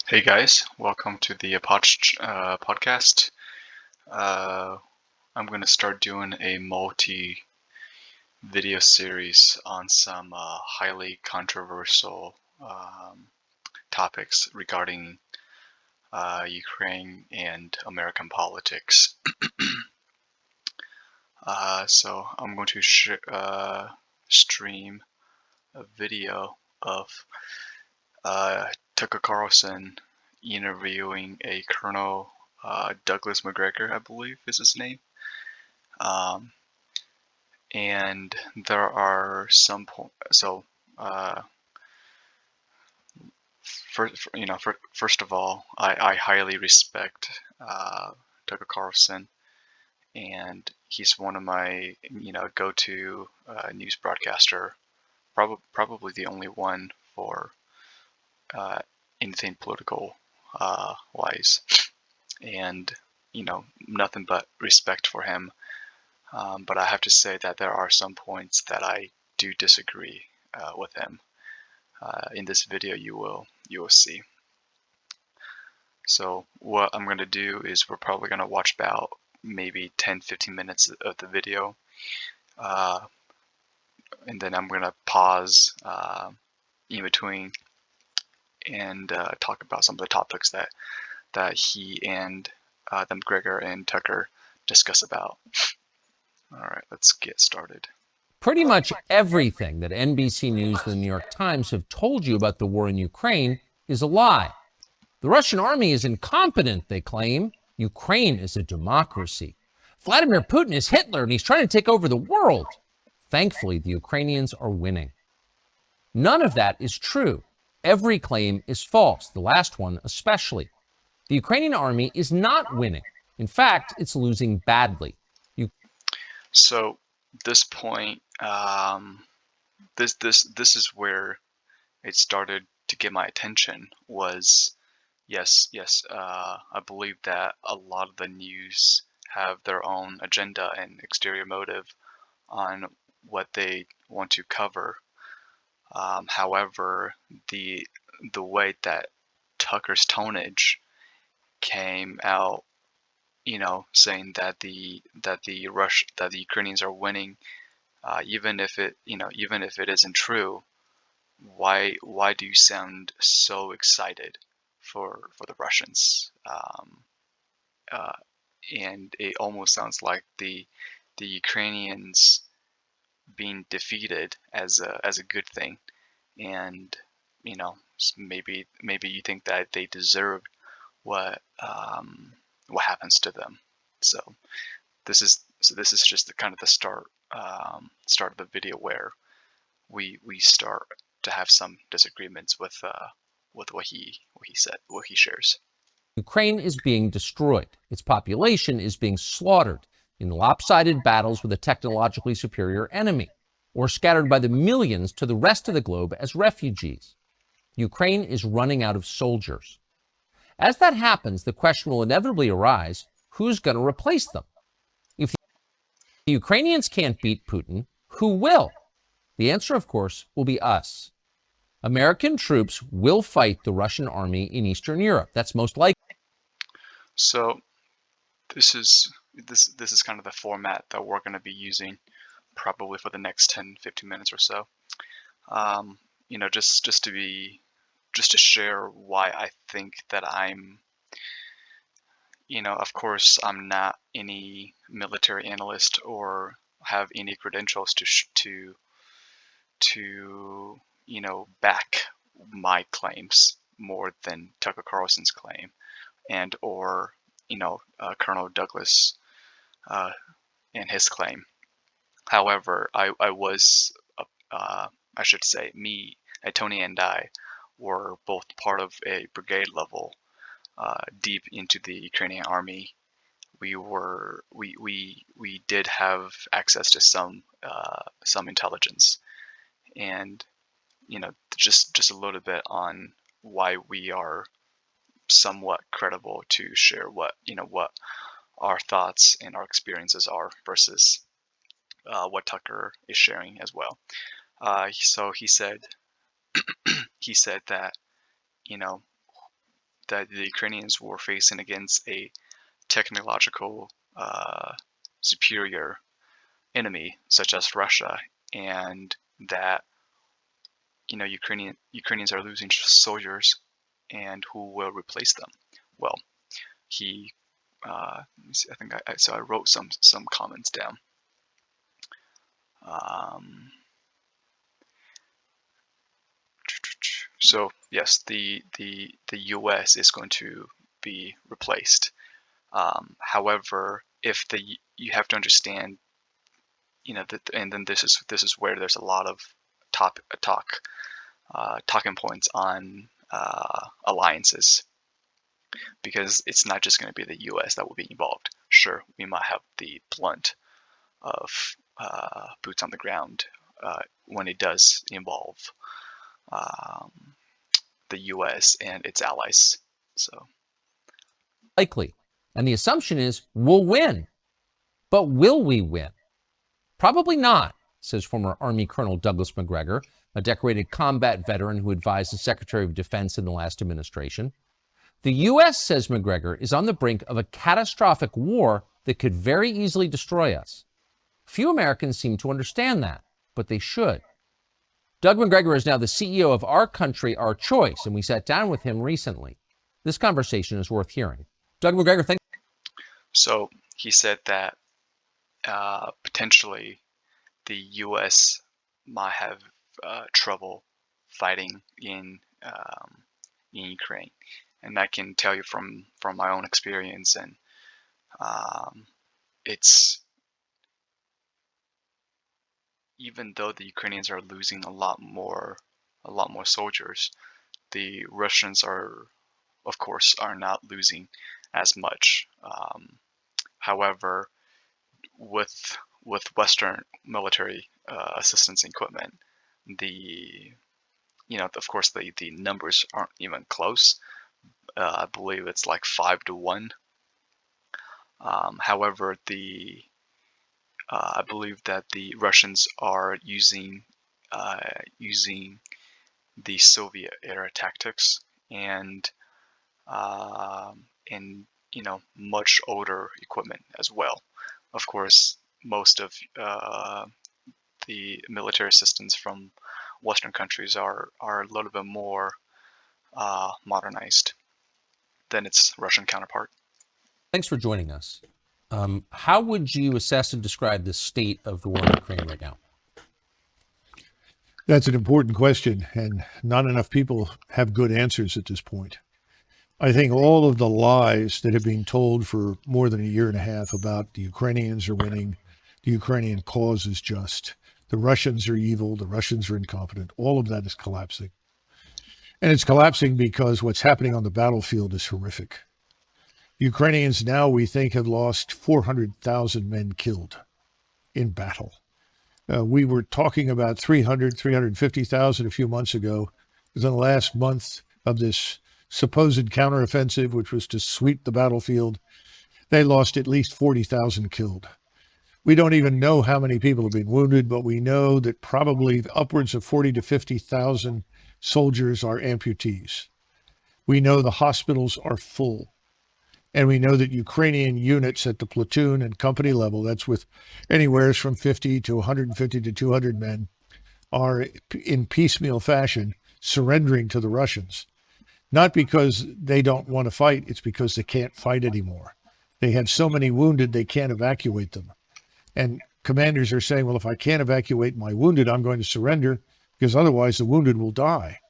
Hey guys, welcome to the Apache podcast. Uh, I'm going to start doing a multi-video series on some highly controversial topics regarding Ukraine and American politics. So I'm going to stream a video of Tucker Carlson interviewing a Colonel Douglas McGregor, I believe is his name. And there are some points. So, first of all, I highly respect Tucker Carlson, and he's one of my go-to news broadcaster. Probably the only one for anything political wise, and nothing but respect for him. But I have to say that there are some points that I do disagree with him. In this video, you will see. So what I'm going to do is we're probably going to watch about maybe 10-15 minutes of the video, and then I'm going to pause in between and talk about some of the topics that he and the McGregor and Tucker discuss about. All right, let's get started. Pretty much everything that NBC News and the New York Times have told you about the war in Ukraine is a lie. The Russian army is incompetent, they claim. Ukraine is a democracy. Vladimir Putin is Hitler and he's trying to take over the world. Thankfully, the Ukrainians are winning. None of that is true. Every claim is false, the last one especially. The Ukrainian army is not winning. In fact, it's losing badly. So this point, this is where it started to get my attention. Was yes, I believe that a lot of the news have their own agenda and exterior motive on what they want to cover. However, the way that Tucker's tonnage came out, saying that the Ukrainians are winning, even if it isn't true, why do you sound so excited for the Russians? And it almost sounds like the Ukrainians being defeated as a good thing, and maybe you think that they deserved what happens to them. So this is just the kind of the start of the video where we start to have some disagreements with what he said, what he shares. Ukraine is being destroyed. Its population is being slaughtered in lopsided battles with a technologically superior enemy, or scattered by the millions to the rest of the globe as refugees. Ukraine is running out of soldiers. As that happens, the question will inevitably arise, who's going to replace them? If the Ukrainians can't beat Putin, who will? The answer, of course, will be us. American troops will fight the Russian army in Eastern Europe. That's most likely. So this is kind of the format that we're going to be using probably for the next 10-15 minutes or so. Just to share why I think that I'm, of course, I'm not any military analyst or have any credentials to back my claims more than Tucker Carlson's claim and or Colonel Douglas and his claim. However, I was I should say Tony and I were both part of a brigade level deep into the Ukrainian army. We did have access to some intelligence, and just a little bit on why we are somewhat credible to share what our thoughts and our experiences are versus what Tucker is sharing as well. So he said that that the Ukrainians were facing against a technological superior enemy such as Russia, and that Ukrainians are losing soldiers, and who will replace them? Well, he let me see, I think I wrote some comments down. So yes, the U.S. is going to be replaced. However, if you have to understand, and then this is where there's a lot of talking points on alliances, because it's not just going to be the U.S. that will be involved. Sure, we might have the blunt of boots on the ground when it does involve the U.S. and its allies. So likely. And the assumption is we'll win. But will we win? Probably not, says former Army Colonel Douglas Macgregor, a decorated combat veteran who advised the Secretary of Defense in the last administration. The U.S., says Macgregor, is on the brink of a catastrophic war that could very easily destroy us. Few Americans seem to understand that, but they should. Doug Macgregor is now the CEO of Our Country, Our Choice, and we sat down with him recently. This conversation is worth hearing. Doug Macgregor, thank you. So he said that potentially the U.S. might have trouble fighting in Ukraine, and I can tell you from my own experience, and it's, even though the Ukrainians are losing a lot more soldiers, the Russians of course are not losing as much. However, with Western military assistance and equipment, of course the numbers aren't even close. I believe it's like 5-1. However, I believe that the Russians are using the Soviet era tactics, and much older equipment as well. Of course, most of the military assistance from Western countries are a little bit more modernized than its Russian counterpart. Thanks for joining us. How would you assess and describe the state of the war in Ukraine right now? That's an important question, and not enough people have good answers at this point. I think all of the lies that have been told for more than a year and a half about the Ukrainians are winning, the Ukrainian cause is just, the Russians are evil, the Russians are incompetent, all of that is collapsing. And it's collapsing because what's happening on the battlefield is horrific. The Ukrainians now, we think, have lost 400,000 men killed in battle. We were talking about 350,000 a few months ago. Within the last month of this supposed counteroffensive, which was to sweep the battlefield, they lost at least 40,000 killed. We don't even know how many people have been wounded, but we know that probably upwards of 40 to 50,000 soldiers are amputees. We know the hospitals are full. And we know that Ukrainian units at the platoon and company level, that's with anywhere from 50 to 150 to 200 men, are in piecemeal fashion surrendering to the Russians. Not because they don't want to fight, it's because they can't fight anymore. They have so many wounded, they can't evacuate them. And commanders are saying, well, if I can't evacuate my wounded, I'm going to surrender, because otherwise the wounded will die.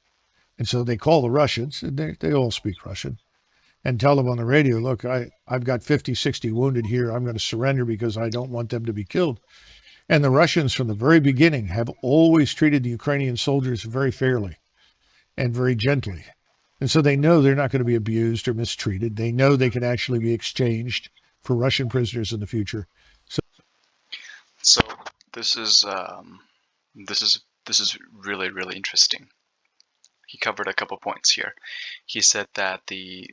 And so they call the Russians, and they all speak Russian, and tell them on the radio, look, I've got 50, 60 wounded here. I'm going to surrender because I don't want them to be killed. And the Russians from the very beginning have always treated the Ukrainian soldiers very fairly and very gently. And so they know they're not going to be abused or mistreated. They know they can actually be exchanged for Russian prisoners in the future. So this is really, really interesting. He covered a couple points here. He said that the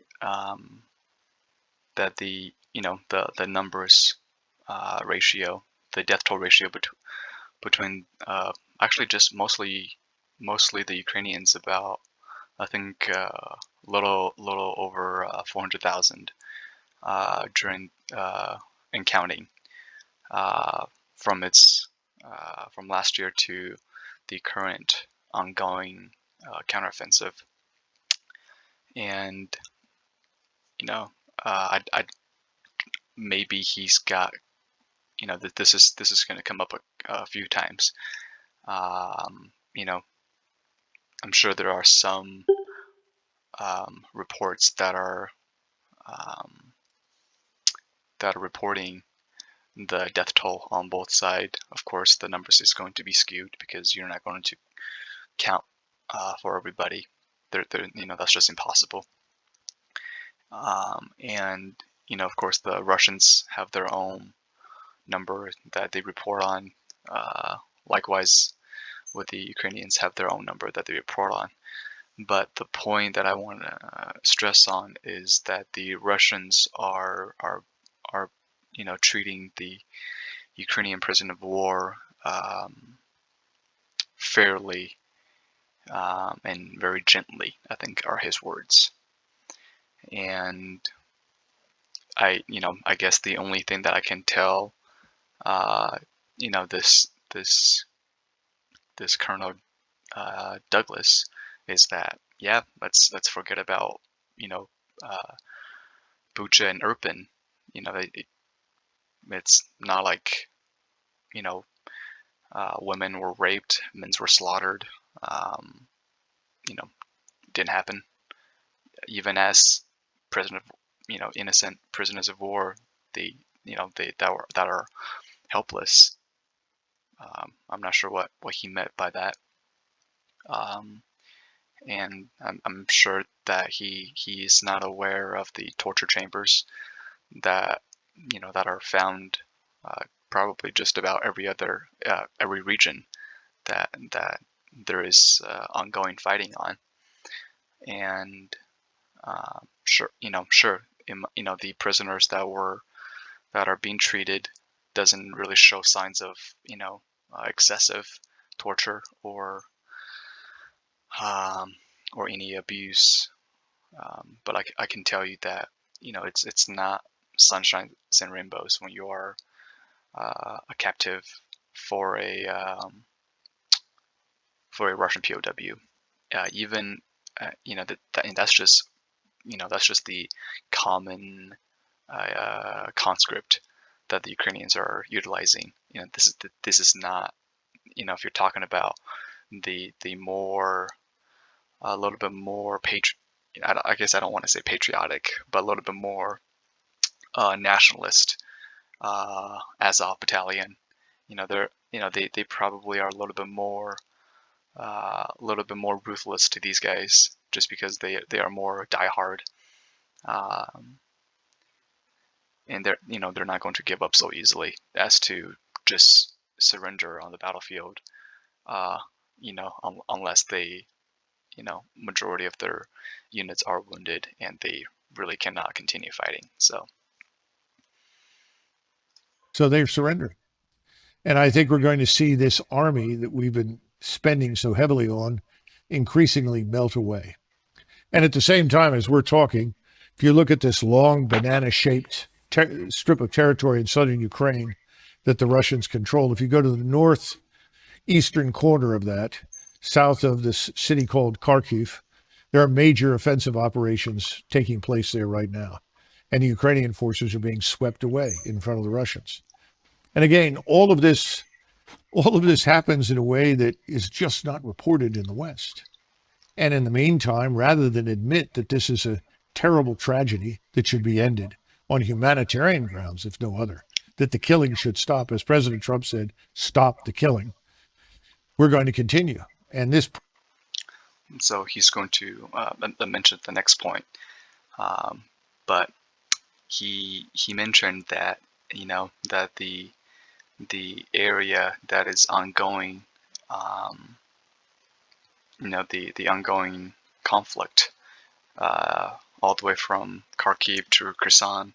numbers ratio, the death toll ratio between actually just mostly the Ukrainians, about I think little over 400,000 during and counting from its from last year to the current ongoing counteroffensive. And I maybe he's got that this is going to come up a few times. I'm sure there are some reports that are reporting the death toll on both sides. Of course, the numbers is going to be skewed because you're not going to count for everybody. That's just impossible. And of course, the Russians have their own number that they report on. Likewise, with the Ukrainians have their own number that they report on. But the point that I want to stress on is that the Russians are treating the Ukrainian prisoner of war fairly and very gently, I think are his words. And I guess the only thing that I can tell this Colonel Douglas is that let's forget about Bucha and Irpin. It's not like women were raped, men were slaughtered. Didn't happen. Even as innocent prisoners of war, they that are helpless. I'm not sure what he meant by that. And I'm sure that he is not aware of the torture chambers that that are found probably just about every region that there is ongoing fighting on. And sure the prisoners that are being treated doesn't really show signs of excessive torture or any abuse, but I can tell you that it's not sunshine and rainbows when you are a captive for a Russian POW. Even and that's just the common conscript that the Ukrainians are utilizing. This is not if you're talking about the more a little bit more I guess I don't want to say patriotic, but a little bit more nationalist Azov battalion. They probably are a little bit more ruthless to these guys just because they are more diehard. And they're not going to give up so easily as to just surrender on the battlefield. Unless they majority of their units are wounded and they really cannot continue fighting. So they've surrendered. And I think we're going to see this army that we've been spending so heavily on increasingly melt away. And at the same time, as we're talking, if you look at this long banana-shaped strip of territory in southern Ukraine that the Russians control, if you go to the northeastern corner of that, south of this city called Kharkiv, there are major offensive operations taking place there right now. And the Ukrainian forces are being swept away in front of the Russians. And again, all of this happens in a way that is just not reported in the West. And in the meantime, rather than admit that this is a terrible tragedy that should be ended on humanitarian grounds, if no other, that the killing should stop, as President Trump said, stop the killing, we're going to continue. And this. So he's going to mention the next point, but he mentioned that that the area that is ongoing, the ongoing conflict, all the way from Kharkiv to Kherson.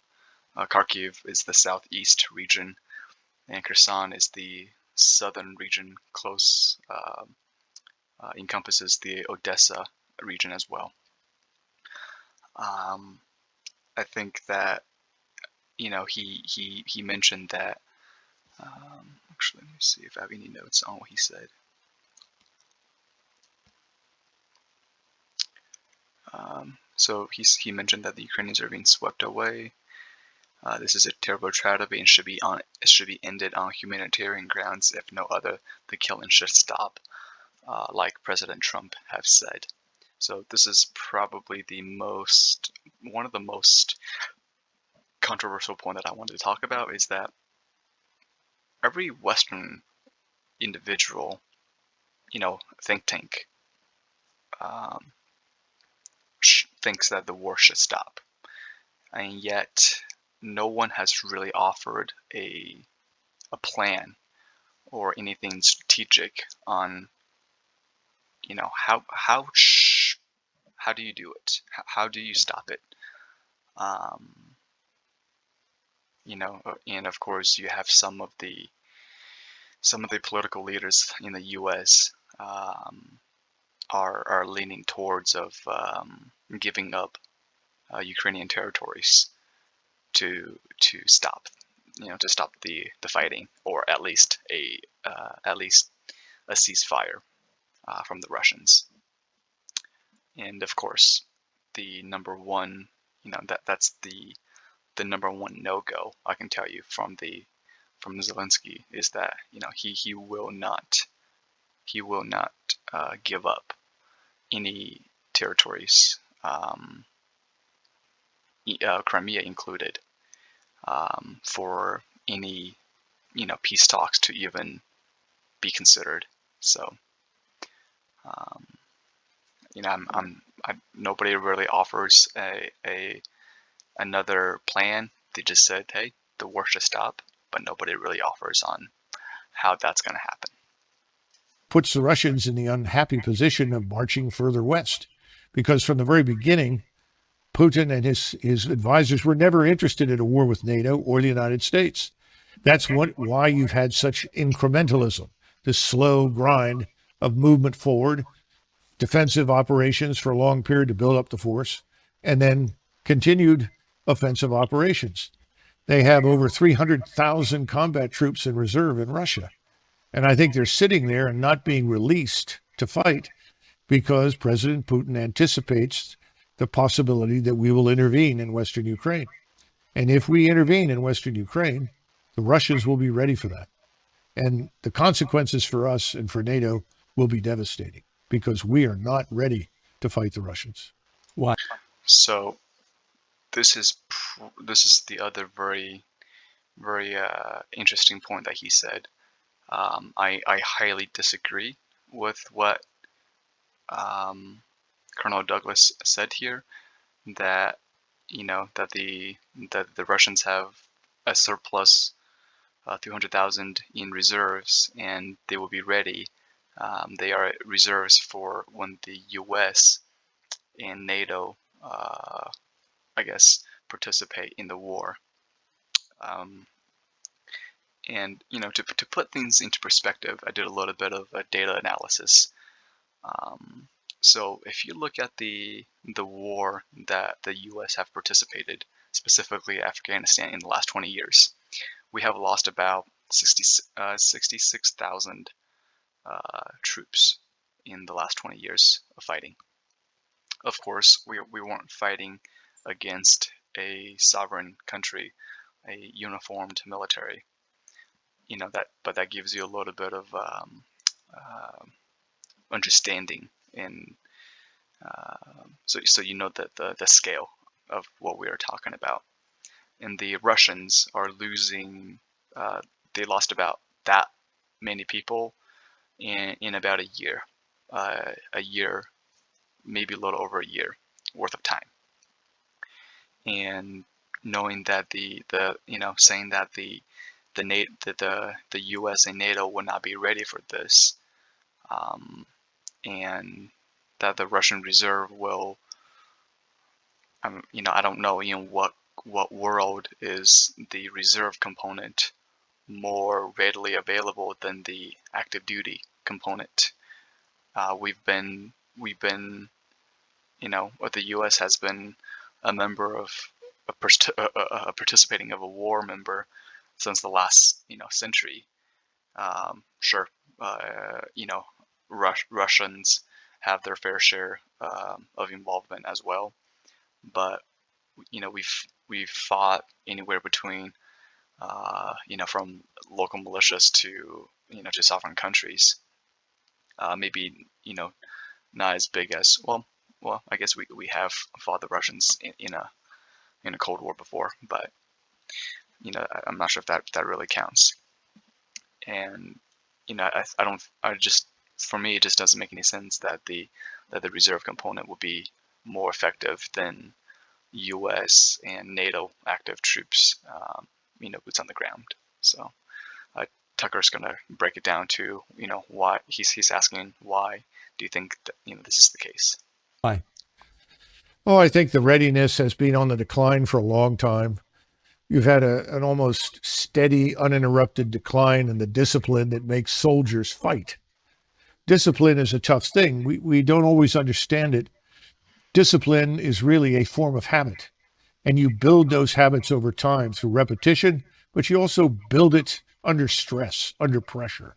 Kharkiv is the southeast region, and Kherson is the southern region, close. Encompasses the Odessa region as well. I think that he mentioned that. Actually, let me see if I have any notes on what he said. So he mentioned that the Ukrainians are being swept away. This is a terrible tragedy and it should be ended on humanitarian grounds. If no other, the killing should stop, like President Trump have said. So this is probably one of the most controversial point that I wanted to talk about is that every Western individual, think tank, um, thinks that the war should stop, and yet no one has really offered a plan or anything strategic on, how do you do it? How do you stop it? And of course you have some of the political leaders in the U.S. Are leaning towards of giving up Ukrainian territories to stop the fighting, or at least a ceasefire from the Russians. And of course, the number one, that's the number one no-go I can tell you from Zelensky is that he will not give up any territories, Crimea included, for any peace talks to even be considered. So nobody really offers another plan. They just said, hey, the war should stop, but nobody really offers on how that's going to happen. Puts the Russians in the unhappy position of marching further west, because from the very beginning, Putin and his advisors were never interested in a war with NATO or the United States. That's why you've had such incrementalism, this slow grind of movement forward, defensive operations for a long period to build up the force, and then continued offensive operations. They have over 300,000 combat troops in reserve in Russia. And I think they're sitting there and not being released to fight because President Putin anticipates the possibility that we will intervene in Western Ukraine. And if we intervene in Western Ukraine, the Russians will be ready for that. And the consequences for us and for NATO will be devastating because we are not ready to fight the Russians. Why? So this is the other very, very interesting point that he said. I highly disagree with what Colonel Douglas said here, that that the Russians have a surplus 300,000 in reserves and they will be ready. They are reserves for when the U.S. and NATO, I guess, participate in the war. And to put things into perspective, I did a little bit of a data analysis. So if you look at the war that the U.S. have participated, specifically Afghanistan, in the last 20 years, we have lost about 66,000 troops in the last 20 years of fighting. Of course, we weren't fighting against a sovereign country, a uniformed military. But that gives you a little bit of understanding, and so you know that the scale of what we are talking about. And the Russians are losing. They lost about that many people in about a year, maybe a little over a year worth of time. And knowing that saying that the U.S. and NATO will not be ready for this, and that the Russian reserve will, I don't know in what world is the reserve component more readily available than the active duty component. We've been, the U.S. has been a member of a participating of a war member since the last century. Sure, Russians have their fair share of involvement as well, but we've fought anywhere between from local militias to to sovereign countries. Maybe not as big as well. I guess we have fought the Russians in a Cold War before, but I'm not sure if that really counts. And I don't I just for me it just doesn't make any sense that the reserve component would be more effective than U.S. and NATO active troops, boots on the ground. So Tucker's going to break it down to why he's asking why do you think that this is the case? Why? Well, I think the readiness has been on the decline for a long time. You've had an almost steady, uninterrupted decline in the discipline that makes soldiers fight. Discipline is a tough thing. We don't always understand it. Discipline is really a form of habit, and you build those habits over time through repetition, but you also build it under stress, under pressure,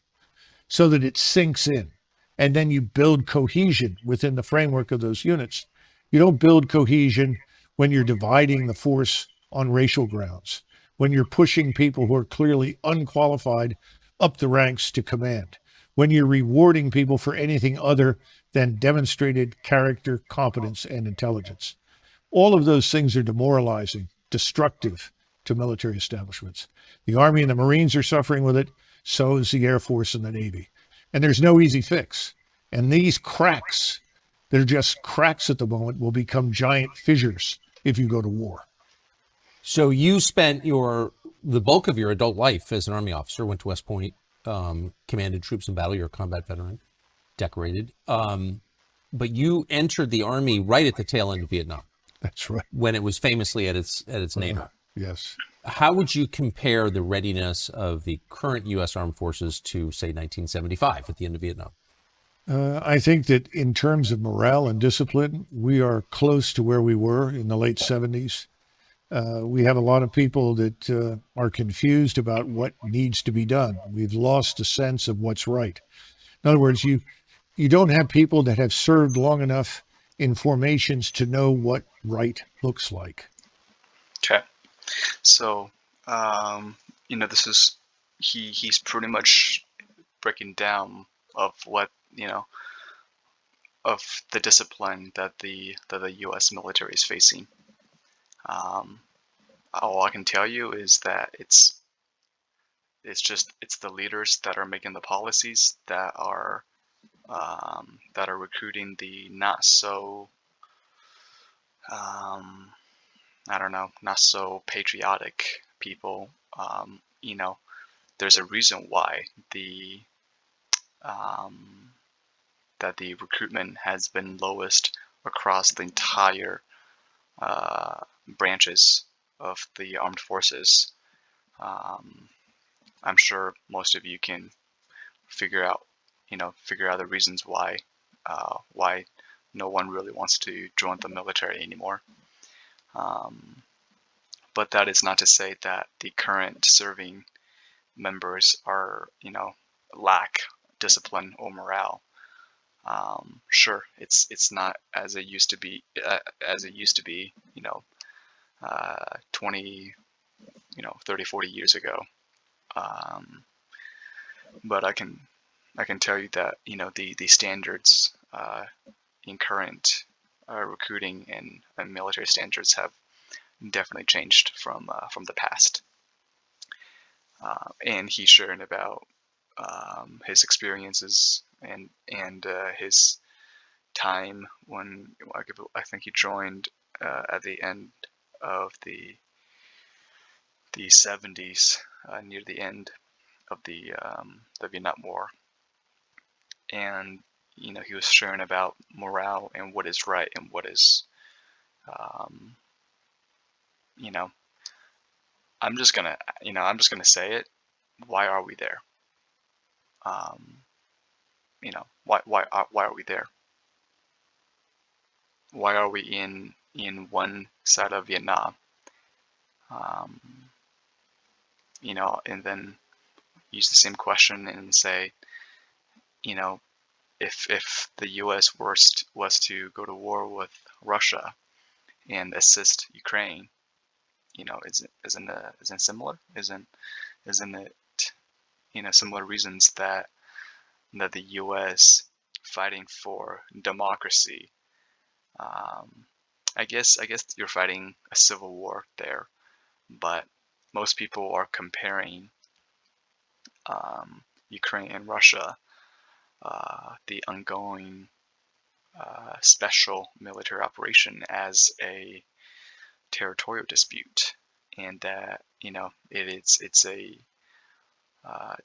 so that it sinks in. And then you build cohesion within the framework of those units. You don't build cohesion when you're dividing the force on racial grounds, when you're pushing people who are clearly unqualified up the ranks to command, when you're rewarding people for anything other than demonstrated character, competence, and intelligence. All of those things are demoralizing, destructive to military establishments. The Army and the Marines are suffering with it. So is the Air Force and the Navy. And there's no easy fix. And these cracks, that are just cracks at the moment, will become giant fissures if you go to war. So you spent the bulk of your adult life as an Army officer, went to West Point, commanded troops in battle. You're a combat veteran, decorated. But you entered the Army right at the tail end of Vietnam. That's right. When it was famously at its nadir. Yes. How would you compare the readiness of the current U.S. Armed Forces to, say, 1975 at the end of Vietnam? I think that in terms of morale and discipline, we are close to where we were in the late 70s. We have a lot of people that are confused about what needs to be done. We've lost a sense of what's right. In other words, you don't have people that have served long enough in formations to know what right looks like. Okay. So, this is he's pretty much breaking down of what of the discipline that the U.S. military is facing. All I can tell you is that it's the leaders that are making the policies that are recruiting the not so I don't know, not so patriotic people. There's a reason why that the recruitment has been lowest across the entire branches of the armed forces. I'm sure most of you can figure out the reasons why no one really wants to join the military anymore. But that is not to say that the current serving members are, lack discipline or morale. Sure, it's not as it used to be, 20, 30, 40 years ago. But I can tell you that, the standards in current recruiting and military standards have definitely changed from the past. And he's sharing about his experiences and his time when I think he joined at the end of the 70s, near the end of the Vietnam War, and he was sharing about morale and what is right and what is I'm just gonna say it. Why are we there? Why are we there? Why are we in in one side of Vietnam, um, and then use the same question and say, you know, if the U.S. was to go to war with Russia and assist Ukraine, isn't similar? Isn't it, similar reasons that the U.S. fighting for democracy? Um, I guess you're fighting a civil war there, but most people are comparing Ukraine and Russia, the ongoing special military operation, as a territorial dispute, and that it's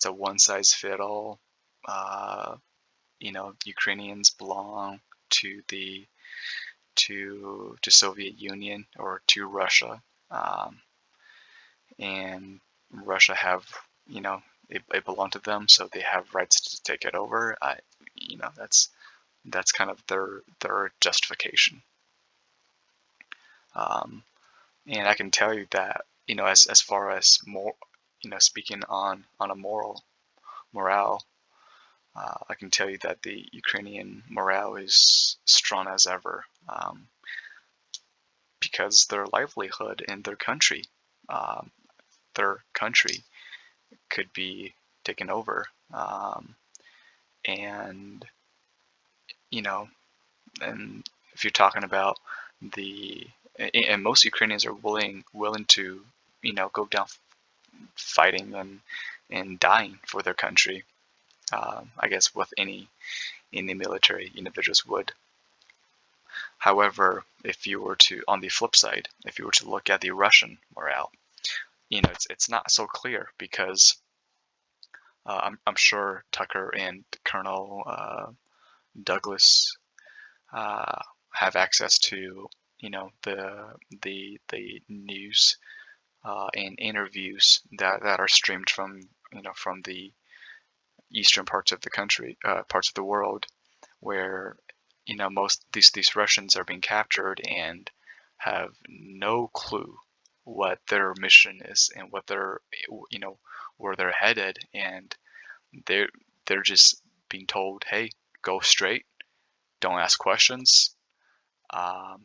a one size fit all. Ukrainians belong to the to Soviet Union or to Russia, and Russia have it belonged to them, so they have rights to take it over. That's kind of their justification. And I can tell you that as far as more speaking on a morale, I can tell you that the Ukrainian morale is strong as ever, because their livelihood in um, their country could be taken over, and you know, and if you're talking about the, and most Ukrainians are willing to go down fighting and dying for their country. I guess with any military individuals would. However, if you were to, on the flip side, if you were to look at the Russian morale, it's not so clear, because I'm sure Tucker and Colonel Douglas have access to the news and interviews that are streamed from the eastern parts of the country, parts of the world, where most these Russians are being captured and have no clue what their mission is and what they're where they're headed, and they're just being told, hey, go straight, don't ask questions.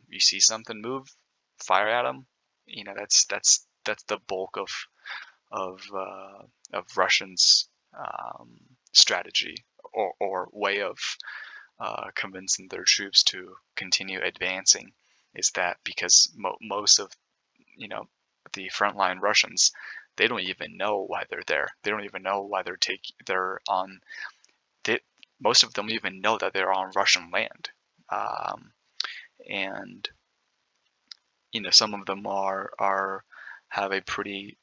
You see something move, fire at them. That's the bulk of Russians' strategy, or way of convincing their troops to continue advancing, is that because most of the frontline Russians, they don't even know why they're there. They don't even know why they're on. They, most of them even know that they're on Russian land, and some of them are have a pretty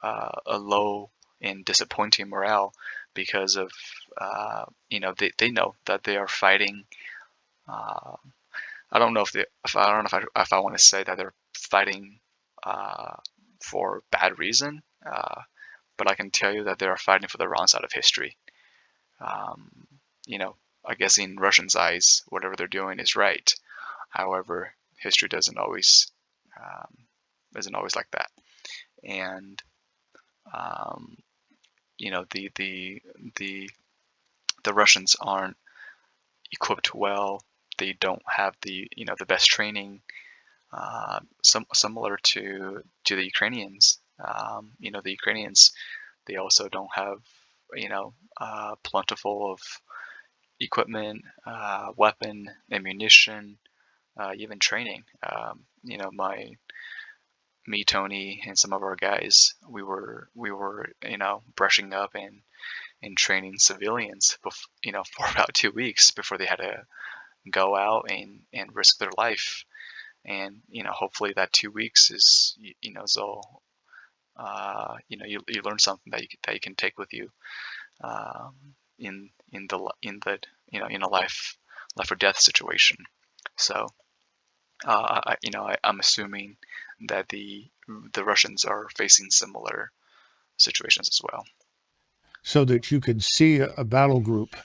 a low and disappointing morale, because of they know that they are fighting. I don't know I don't know if I want to say that they're fighting for bad reason, but I can tell you that they are fighting for the wrong side of history. Um, I guess in Russians' eyes, whatever they're doing is right. However, history um, doesn't always like that, and um, the Russians aren't equipped well. They don't have the best training, similar to the Ukrainians. The Ukrainians, they also don't have plentiful of equipment, weapon, ammunition, even training. Me, Tony, and some of our guys, we were brushing up and training civilians, for about 2 weeks before they had to go out and risk their life. And hopefully that 2 weeks is so you learn something that you can take with you, um, in a life or death situation. So I'm assuming that the Russians are facing similar situations as well. So that you can see a battle group,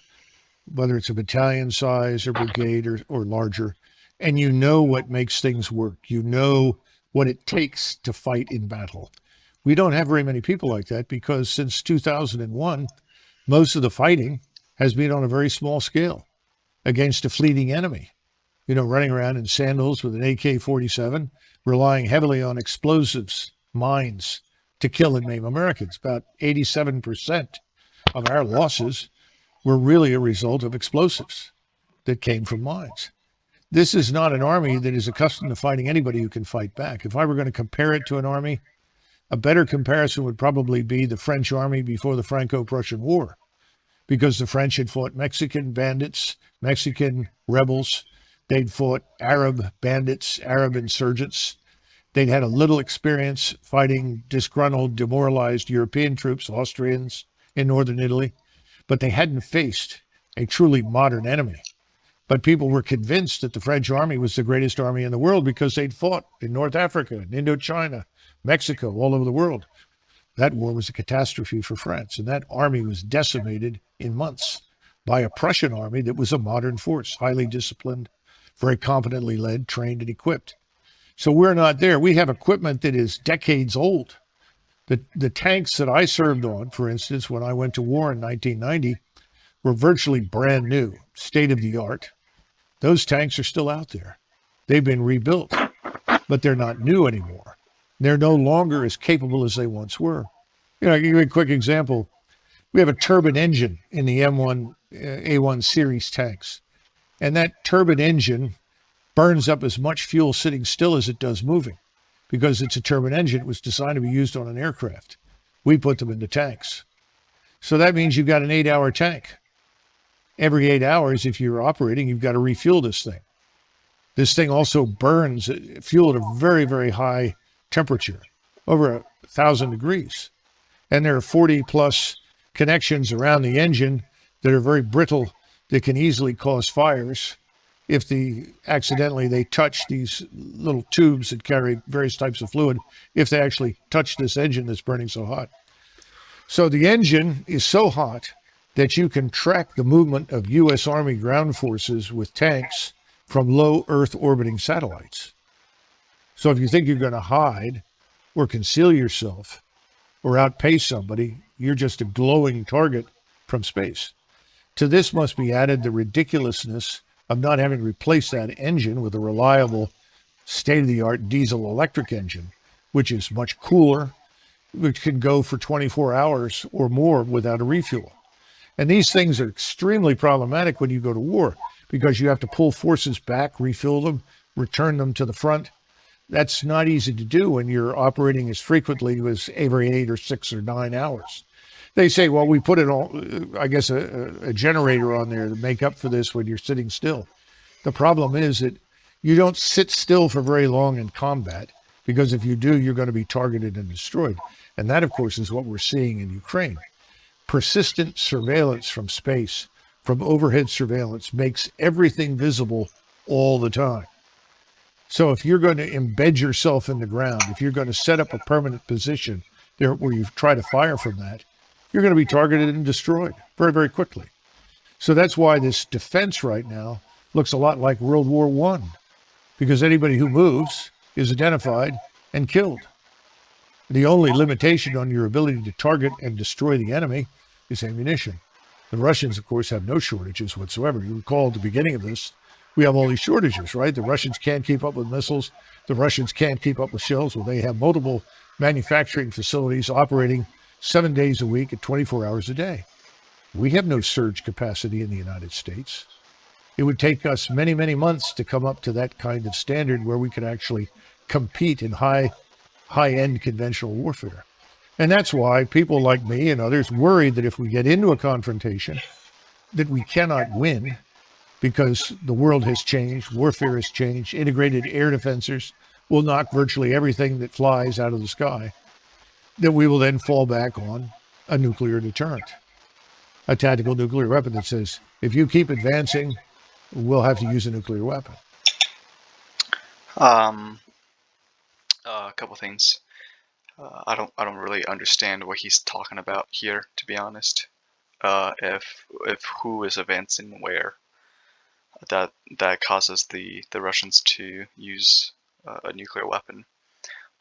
whether it's a battalion size or brigade or larger, and you know what makes things work. You know what it takes to fight in battle. We don't have very many people like that because since 2001, most of the fighting has been on a very small scale against a fleeting enemy. You know, running around in sandals with an AK-47, relying heavily on explosives, mines to kill and maim Americans. About 87% of our losses were really a result of explosives that came from mines. This is not an army that is accustomed to fighting anybody who can fight back. If I were going to compare it to an army, a better comparison would probably be the French army before the Franco-Prussian War, because the French had fought Mexican bandits, Mexican rebels. They'd fought Arab bandits, Arab insurgents. They'd had a little experience fighting disgruntled, demoralized European troops, Austrians in northern Italy, but they hadn't faced a truly modern enemy. But people were convinced that the French army was the greatest army in the world because they'd fought in North Africa, in Indochina, Mexico, all over the world. That war was a catastrophe for France, and that army was decimated in months by a Prussian army that was a modern force, highly disciplined, very competently led, trained, and equipped. So we're not there. We have equipment that is decades old. The tanks that I served on, for instance, when I went to war in 1990, were virtually brand new, state of the art. Those tanks are still out there. They've been rebuilt, but they're not new anymore. They're no longer as capable as they once were. You know, I'll give you a quick example. We have a turbine engine in the M1 A1 series tanks, and that turbine engine burns up as much fuel sitting still as it does moving, because it's a turbine engine. It was designed to be used on an aircraft. We put them into tanks. So that means you've got an 8-hour tank. Every 8 hours, if you're operating, you've got to refuel this thing. This thing also burns fuel at a very, very high temperature, over 1,000 degrees. And there are 40 plus connections around the engine that are very brittle, that can easily cause fires if accidentally they touch these little tubes that carry various types of fluid, if they actually touch this engine that's burning so hot. So the engine is so hot that you can track the movement of U.S. Army ground forces with tanks from low Earth orbiting satellites. So if you think you're going to hide or conceal yourself or outpace somebody, you're just a glowing target from space. To this must be added the ridiculousness of not having replaced that engine with a reliable, state-of-the-art diesel-electric engine, which is much cooler, which can go for 24 hours or more without a refuel. And these things are extremely problematic when you go to war, because you have to pull forces back, refill them, return them to the front. That's not easy to do when you're operating as frequently as every 8 or 6 or 9 hours. They say, well, we put it on, I guess, a generator on there to make up for this when you're sitting still. The problem is that you don't sit still for very long in combat, because if you do, you're going to be targeted and destroyed. And that, of course, is what we're seeing in Ukraine. Persistent surveillance from space, from overhead surveillance, makes everything visible all the time. So if you're going to embed yourself in the ground, if you're going to set up a permanent position there where you try to fire from that, you're going to be targeted and destroyed very, very quickly. So that's why this defense right now looks a lot like World War I, because anybody who moves is identified and killed. The only limitation on your ability to target and destroy the enemy is ammunition. The Russians, of course, have no shortages whatsoever. You recall at the beginning of this, we have all these shortages, right? The Russians can't keep up with missiles. The Russians can't keep up with shells. Well, they have multiple manufacturing facilities operating 7 days a week at 24 hours a day. We have no surge capacity in the United States. It would take us many, many months to come up to that kind of standard where we could actually compete in high-end conventional warfare. And that's why people like me and others worry that if we get into a confrontation, that we cannot win, because the world has changed, warfare has changed, integrated air defenses will knock virtually everything that flies out of the sky, that we will then fall back on a nuclear deterrent, a tactical nuclear weapon that says, if you keep advancing, we'll have to use a nuclear weapon. A couple things. I don't really understand what he's talking about here, to be honest. If who is advancing where. that causes the Russians to use a nuclear weapon.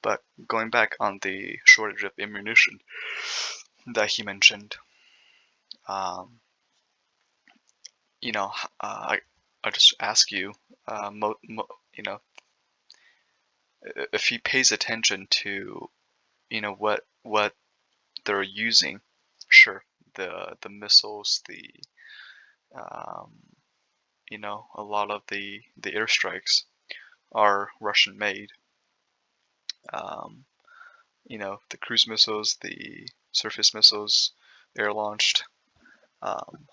But going back on the shortage of ammunition that he mentioned, um, you know, I just ask you, you know, if he pays attention to, what they're using, sure, the missiles, um, a lot of the airstrikes are Russian made. Um, the cruise missiles, the surface missiles, air launched.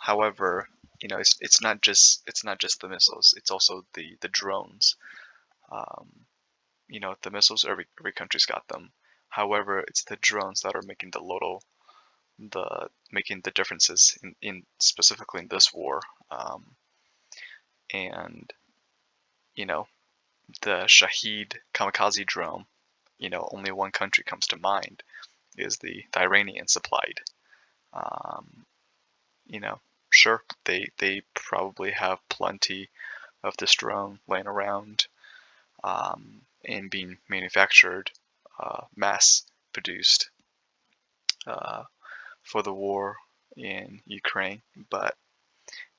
However, it's not just the missiles. It's also the drones. Um, the missiles, every country's got them. However, it's the drones that are making the differences in specifically in this war. And the Shahed kamikaze drone, only one country comes to mind, is the Iranian supplied. Um, sure, they probably have plenty of this drone laying around, and being manufactured, mass produced, for the war in Ukraine. But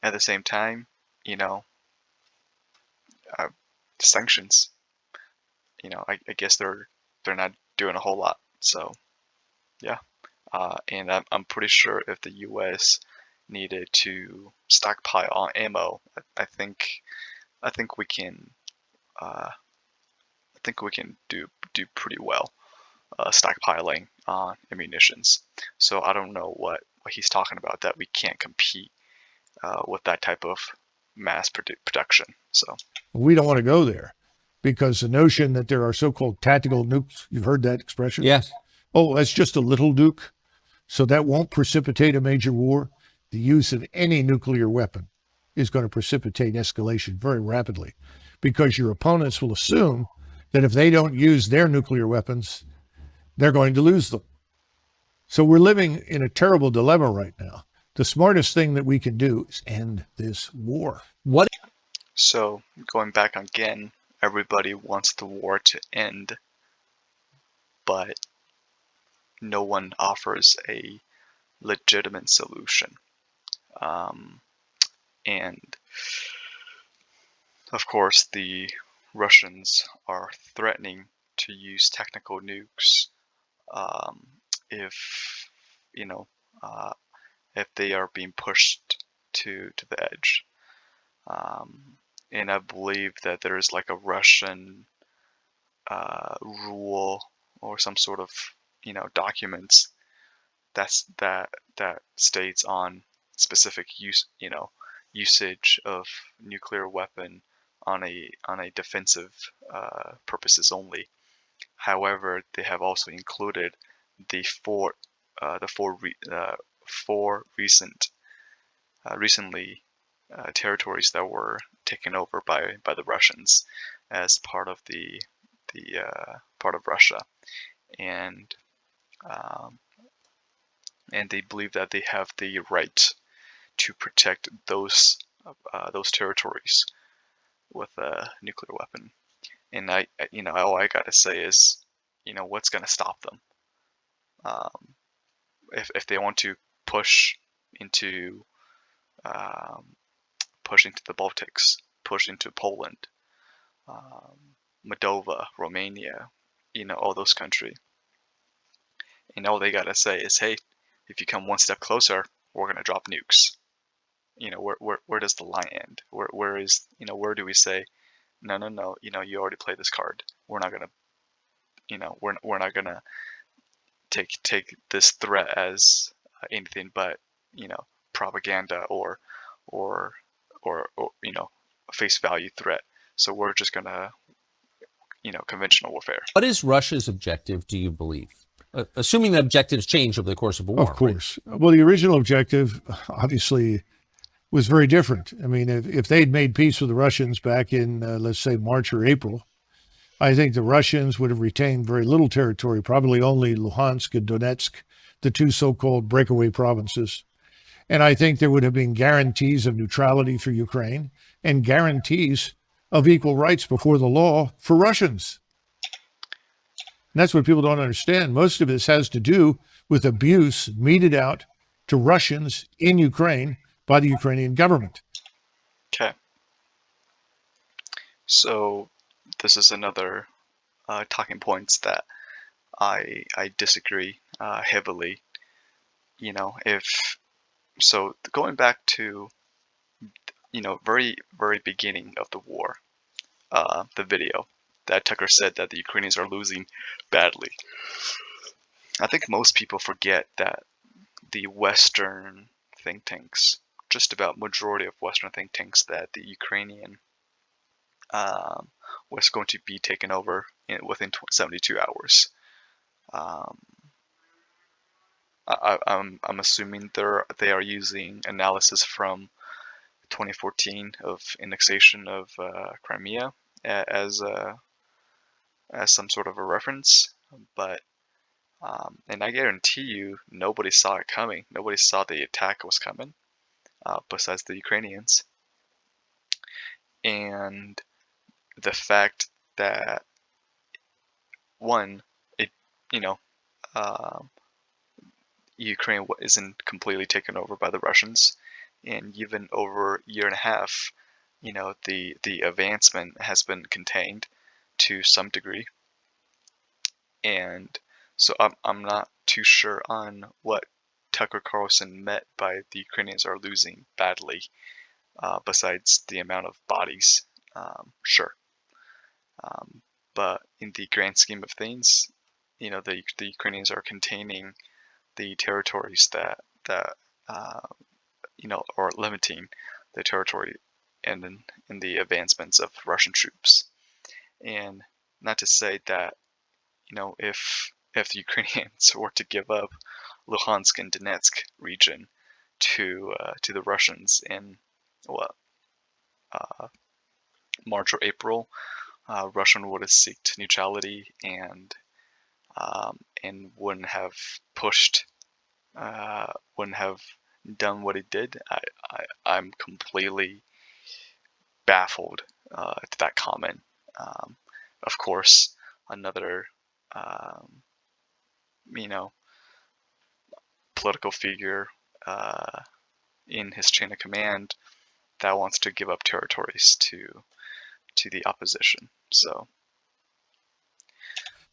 at the same time, uh, sanctions, I guess they're not doing a whole lot. So yeah, and I'm pretty sure if the U.S. needed to stockpile on ammo, I think we can do pretty well stockpiling on ammunitions. So I don't know what he's talking about, that we can't compete with that type of mass production. So We don't want to go there because the notion that there are so-called tactical nukes, you've heard that expression? Yes. Oh, that's just a little nuke. So that won't precipitate a major war. The use of any nuclear weapon is going to precipitate escalation very rapidly because your opponents will assume that if they don't use their nuclear weapons, they're going to lose them. So we're living in a terrible dilemma right now. The smartest thing that we can do is end this war. So going back again, everybody wants the war to end, but no one offers a legitimate solution. And of course, the Russians are threatening to use technical nukes, if you know if they are being pushed to the edge. And I believe that there is like a Russian rule or some sort of documents that states on specific usage of nuclear weapon on a defensive purposes only. However, they have also included the four recently territories that were taken over by the Russians as part of the part of Russia, and they believe that they have the right to protect those territories with a nuclear weapon. And all I gotta say is, what's gonna stop them? If they want to push into the Baltics, push into Poland, Moldova, Romania, all those countries, and all they gotta say is, hey, if you come one step closer, we're gonna drop nukes. Where does the line end? Where is, where do we say, no, you already played this card. We're not gonna, we're not gonna take this threat as anything but, propaganda or face value threat. So we're just gonna, conventional warfare. What is Russia's objective, do you believe? Assuming the objectives change over the course of a war. Of course. Right? Well, the original objective, obviously, was very different. I mean, if they'd made peace with the Russians back in, let's say, March or April, I think the Russians would have retained very little territory, probably only Luhansk and Donetsk, the two so-called breakaway provinces. And I think there would have been guarantees of neutrality for Ukraine and guarantees of equal rights before the law for Russians. And that's what people don't understand. Most of this has to do with abuse meted out to Russians in Ukraine by the Ukrainian government. Okay. So this is another talking points that I disagree heavily. You know, so going back to, you know, very beginning of the war, the video that Tucker said that the Ukrainians are losing badly. I think most people forget that the Western think tanks, just about majority of Western think tanks, that the Ukrainian was going to be taken over within 72 hours. I'm assuming they are using analysis from 2014 of annexation of Crimea as some sort of a reference, but and I guarantee you nobody saw it coming. Nobody saw the attack was coming, besides the Ukrainians. And the fact that one, it you know, Ukraine isn't completely taken over by the Russians, and even over a year and a half, you know, the advancement has been contained to some degree. And so I'm not too sure on what Tucker Carlson meant by the Ukrainians are losing badly, besides the amount of bodies. Sure. But in the grand scheme of things, you know, the Ukrainians are containing the territories that you know, or limiting the territory and in the advancements of Russian troops. And not to say that, you know, if the Ukrainians were to give up Luhansk and Donetsk region to the Russians in March or April, Russia would have sought neutrality and wouldn't have pushed, wouldn't have done what it did. I'm completely baffled to that comment. Of course, another you know, political figure in his chain of command that wants to give up territories to the opposition. So,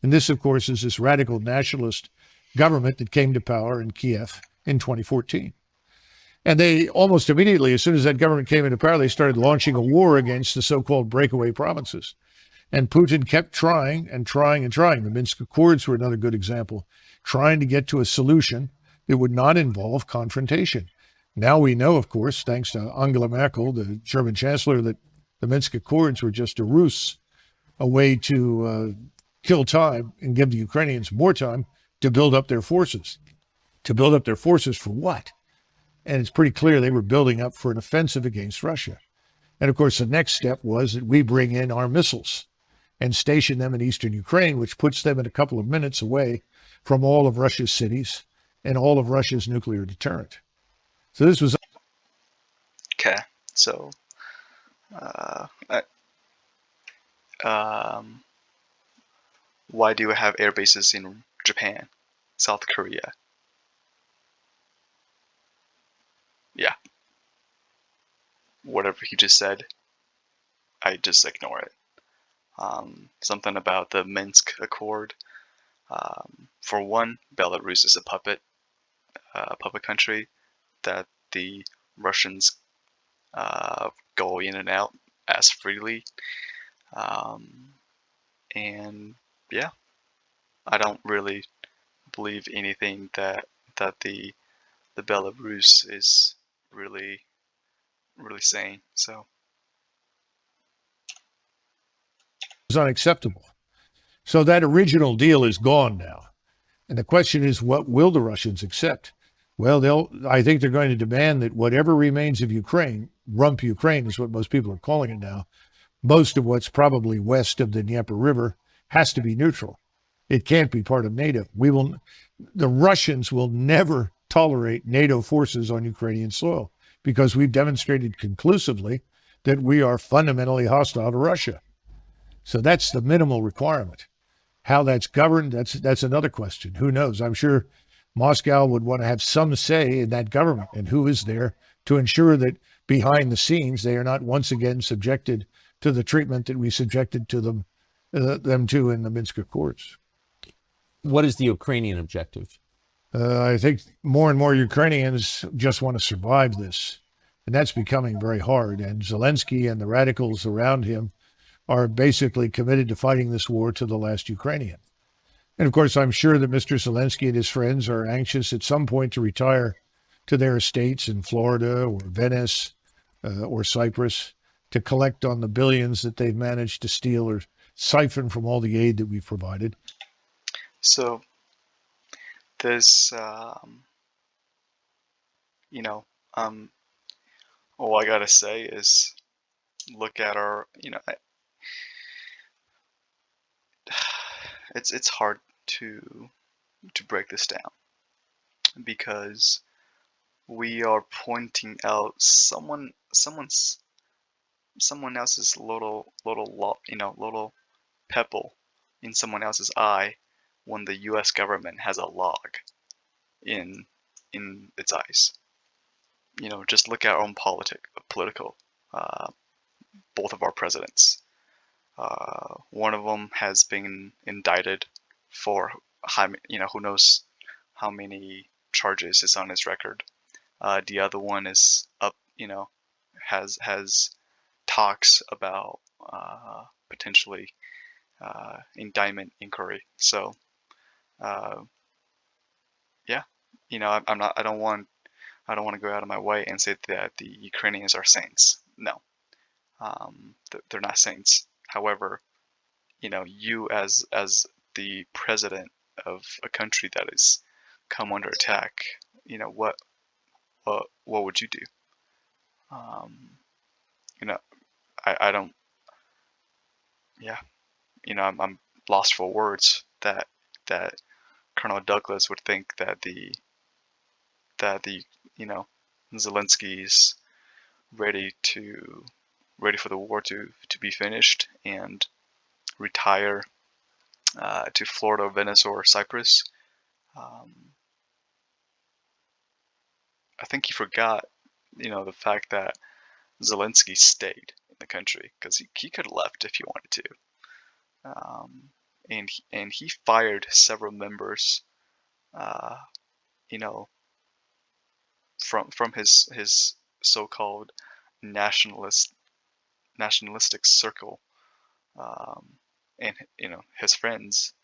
and this, of course, is this radical nationalist government that came to power in Kiev in 2014. And they almost immediately, as soon as that government came into power, they started launching a war against the so-called breakaway provinces. And Putin kept trying and trying and trying. The Minsk Accords were another good example, trying to get to a solution that would not involve confrontation. Now we know, of course, thanks to Angela Merkel, the German chancellor, that the Minsk Accords were just a ruse, a way to kill time and give the Ukrainians more time to build up their forces. To build up their forces for what? And it's pretty clear they were building up for an offensive against Russia. And of course, the next step was that we bring in our missiles and station them in eastern Ukraine, which puts them in a couple of minutes away from all of Russia's cities and all of Russia's nuclear deterrent. So this was... Okay, so why do we have air bases in Japan, South Korea? Yeah. Whatever he just said, I just ignore it. Something about the Minsk Accord. For one, Belarus is a puppet country that the Russians go in and out as freely. And yeah, I don't really believe anything that the Belarus is really saying. So was unacceptable. So that original deal is gone now. And the question is, what will the Russians accept? Well, I think they're going to demand that whatever remains of Ukraine, rump Ukraine is what most people are calling it now, most of what's probably west of the Dnieper River has to be neutral. It can't be part of NATO. The Russians will never tolerate NATO forces on Ukrainian soil, because we've demonstrated conclusively that we are fundamentally hostile to Russia. So that's the minimal requirement. How that's governed, that's another question. Who knows? I'm sure Moscow would want to have some say in that government and who is there to ensure that behind the scenes they are not once again subjected to the treatment that we subjected to them to in the Minsk Accords. What is the Ukrainian objective? I think more and more Ukrainians just want to survive this, and that's becoming very hard. And Zelensky and the radicals around him are basically committed to fighting this war to the last Ukrainian. And of course, I'm sure that Mr. Zelensky and his friends are anxious at some point to retire to their estates in Florida or Venice or Cyprus to collect on the billions that they've managed to steal or siphon from all the aid that we've provided. So there's, all I gotta say is look at our, it's hard to break this down because we are pointing out someone else's little pebble in someone else's eye when the U.S. government has a log in its eyes. Just look at our own political. Both of our presidents. One of them has been indicted for who knows how many charges is on his record. The other one is up, has talks about potentially indictment inquiry. So, yeah, I don't want to go out of my way and say that the Ukrainians are saints. No, they're not saints. However, you as the president of a country that is come under attack, what would you do? I don't. Yeah, I'm lost for words that Colonel Douglas would think that the Zelensky's ready for the war to be finished and retire to Florida, Venice, or Cyprus. I think he forgot, the fact that Zelensky stayed in the country because he could have left if he wanted to. And he fired several members, from his so-called nationalistic circle, and his friends,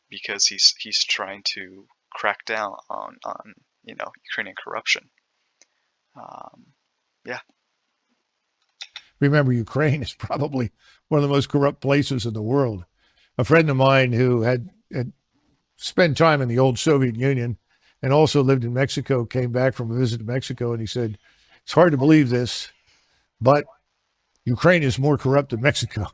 because he's trying to crack down on Ukrainian corruption. Yeah. Remember, Ukraine is probably one of the most corrupt places in the world. A friend of mine who had spent time in the old Soviet Union and also lived in Mexico came back from a visit to Mexico, and he said, it's hard to believe this, but Ukraine is more corrupt than Mexico.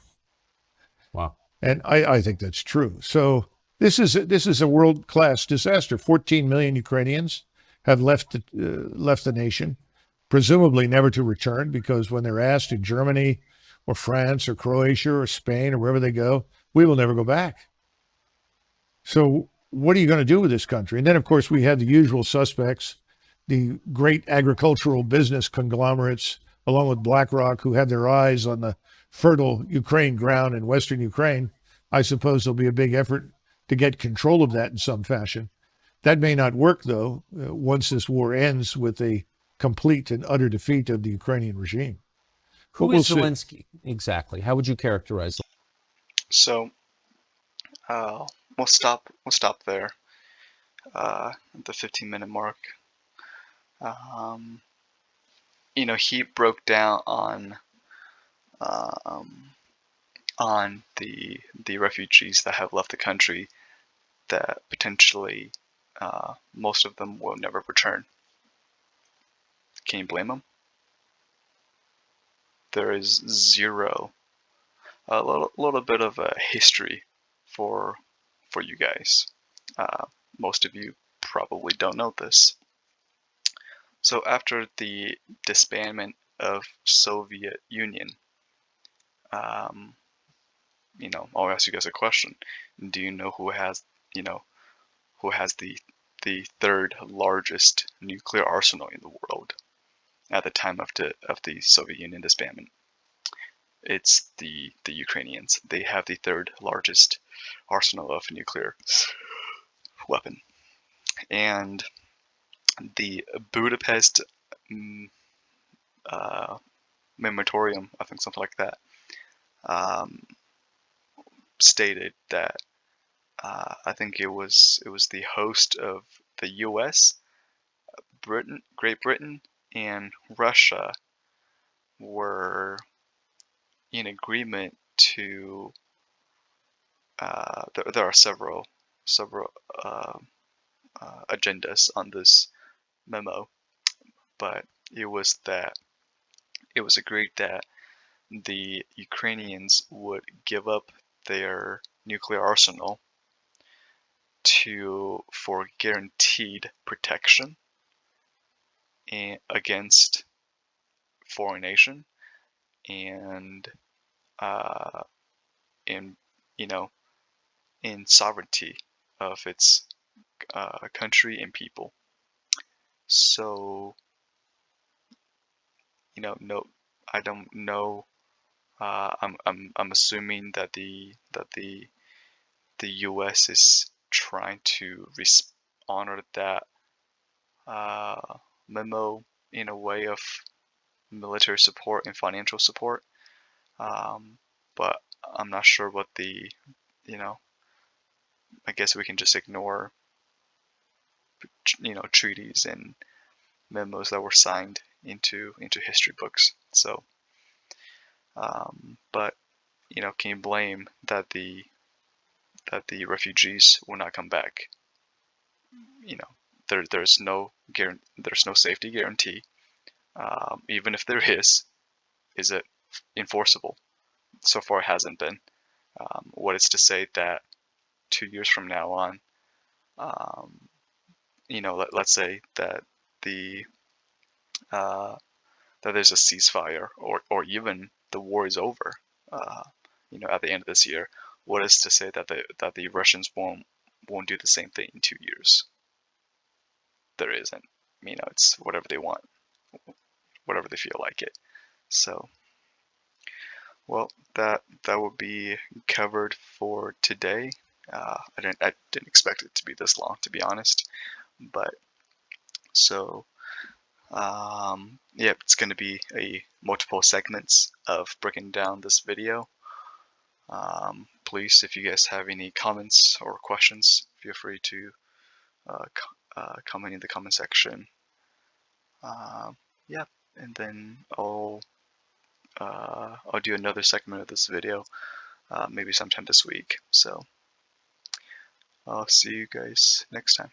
Wow. And I think that's true. So this is a world-class disaster. 14 million Ukrainians have left the nation, presumably never to return, because when they're asked in Germany or France or Croatia or Spain or wherever they go, we will never go back. So what are you going to do with this country? And then, of course, we have the usual suspects, the great agricultural business conglomerates, along with BlackRock, who have their eyes on the fertile Ukraine ground in Western Ukraine. I suppose there'll be a big effort to get control of that in some fashion. That may not work, though, once this war ends with a complete and utter defeat of the Ukrainian regime. Who is Zelensky exactly? How would you characterize? So, we'll stop there at the 15-minute mark. He broke down on the refugees that have left the country, that potentially most of them will never return. Can you blame him? There is a little bit of a history for you guys. Most of you probably don't know this. So after the disbandment of Soviet Union, I'll ask you guys a question. Do you know who has the third largest nuclear arsenal in the world at the time of the Soviet Union disbandment? It's the Ukrainians. They have the third largest arsenal of nuclear weapon. And the Budapest Memorandum, I think something like that, stated that I think it was the host of the U.S., Great Britain, and Russia were in agreement to. There are several agendas on this memo, but it was agreed that the Ukrainians would give up their nuclear arsenal for guaranteed protection against foreign nation and in sovereignty of its country and people. So no, I don't know. I'm assuming that the U.S. is trying to honor that memo in a way of military support and financial support. But I'm not sure what I guess we can just ignore treaties and memos that were signed into history books. So, but can you blame that the refugees will not come back? There's no safety guarantee. Even if there is it enforceable? So far, it hasn't been. What is to say that 2 years from now on, let's say that that there's a ceasefire or even the war is over, at the end of this year. What is to say that the Russians won't do the same thing in 2 years? There isn't. It's whatever they want, whatever they feel like it. So, well, that would be covered for today. I didn't expect it to be this long, to be honest. But so, yeah, it's going to be a multiple segments of breaking down this video. Please, if you guys have any comments or questions, feel free to comment in the comment section. Yeah, and then I'll do another segment of this video, maybe sometime this week. So I'll see you guys next time.